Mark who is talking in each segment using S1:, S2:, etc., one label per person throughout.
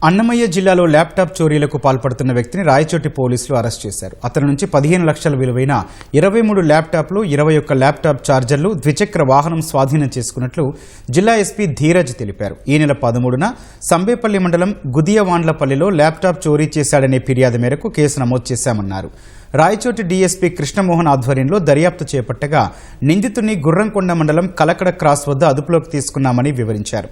S1: అన్నమయ్య జిల్లాలో ల్యాప్టాప్ చోరీలకు పాల్పడుతున్న వ్యక్తిని రాయచోటి పోలీసులు అరెస్ట్ చేశారు. అతని నుంచి 15 లక్షల విలువైన 23 ల్యాప్టాప్లు, 21 ల్యాప్టాప్ ఛార్జర్లు, ద్విచక్ర వాహనం స్వాధీనం చేసుకున్నట్లు జిల్లా ఎస్పీ ధీరజ్ తెలిపారు. ఈ నెల 13న సంబేపల్లి మండలం గుదియవాండ్లపల్లిలో ల్యాప్టాప్ చోరీ చేశాడనే ఫిర్యాదు మేరకు కేసు నమోదు చేశామన్నారు. రాయచోటి డీఎస్పీ కృష్ణమోహన్ ఆధ్వర్యంలో దర్యాప్తు చేపట్టగా నిందితుడిని గుర్రంకొండ మండలం కలకడ క్రాస్ వద్ద అదుపులోకి తీసుకున్నామని వివరించారు.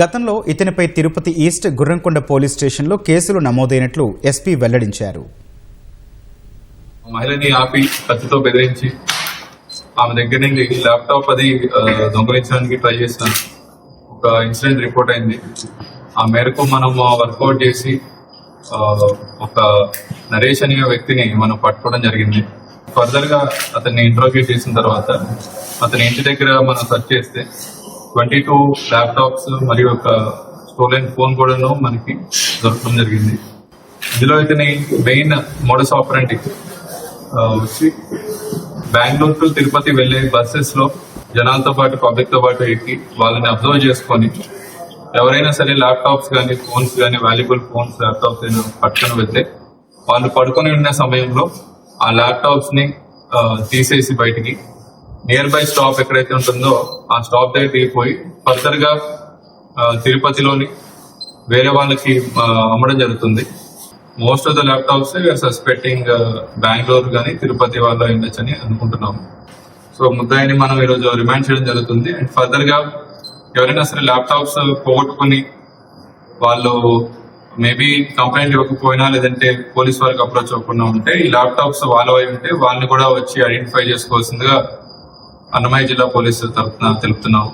S1: గతంలో ఇతనిపై తిరుపతి ఈస్ట్, గుర్రంకొండ పోలీస్ స్టేషన్లో కేసులు నమోదైనట్లు ఎస్పీ వెల్లడించారు.
S2: మహిళని ఆపి కత్తితో బెదిరించి ఆమె దగ్గర నుంచి ల్యాప్టాప్ అది దొంగలించడానికి ట్రై చేసిన ఒక ఇన్సిడెంట్ రిపోర్ట్ అయింది. ఆ మేరకు మనం వర్కౌట్ చేసి ఒక నరేష్ అనే వ్యక్తిని మనం పట్టుకోవడం జరిగింది. ఫర్దర్ గా అతన్ని ఇంట్రోగేట్ చేసిన తర్వాత అతని ఇంటి దగ్గర మనం సెర్చ్ చేస్తే 22 ల్యాప్టాప్స్ మరియు ఒక స్టోలెన్ ఫోన్ కూడా మనకి దొరకడం జరిగింది. ఇందులో ఇతని మెయిన్ మోడస్ ఆపరెండి వచ్చి బెంగళూరు టు తిరుపతి వెళ్లే బస్సెస్ లో జనాలతో పాటు పబ్లిక్ తో పాటు ఎక్కి వాళ్ళని అబ్జర్వ్ చేసుకొని ఎవరైనా సరే ల్యాప్టాప్స్ కానీ ఫోన్స్ కానీ వాల్యుబుల్ ఫోన్స్ ల్యాప్టాప్స్ పట్టుకొని వెళ్తే వాళ్ళు పడుకొని ఉన్న సమయంలో ఆ ల్యాప్టాప్స్ ని తీసేసి బయటికి నియర్ బై స్టాప్ ఎక్కడైతే ఉంటుందో ఆ స్టాప్ దగ్గర దిగిపోయి ఫర్దర్ గా తిరుపతిలోని వేరే వాళ్ళకి అమ్మడం జరుగుతుంది. Most of the laptops suspecting Bengaluru కానీ తిరుపతి వాళ్ళు అయ్యొచ్చని అనుకుంటున్నాము. సో ముద్దాయిని మనం ఈరోజు రిమాండ్ చేయడం జరుగుతుంది. అండ్ ఫర్దర్ గా ఎవరైనా సరే ల్యాప్టాప్స్ పోగొట్టుకుని వాళ్ళు మేబీ కంప్లైంట్ ఇవ్వకపోయినా లేదంటే పోలీస్ వారికి అప్రోచ్ అవ్వకుండా ఉంటే ఈ ల్యాప్టాప్స్ వాళ్ళ ఉంటే వాళ్ళని కూడా వచ్చి ఐడెంటిఫై చేసుకోవాల్సిందిగా అన్నమయ్య జిల్లా పోలీసుల తరఫున తెలుపుతున్నాము.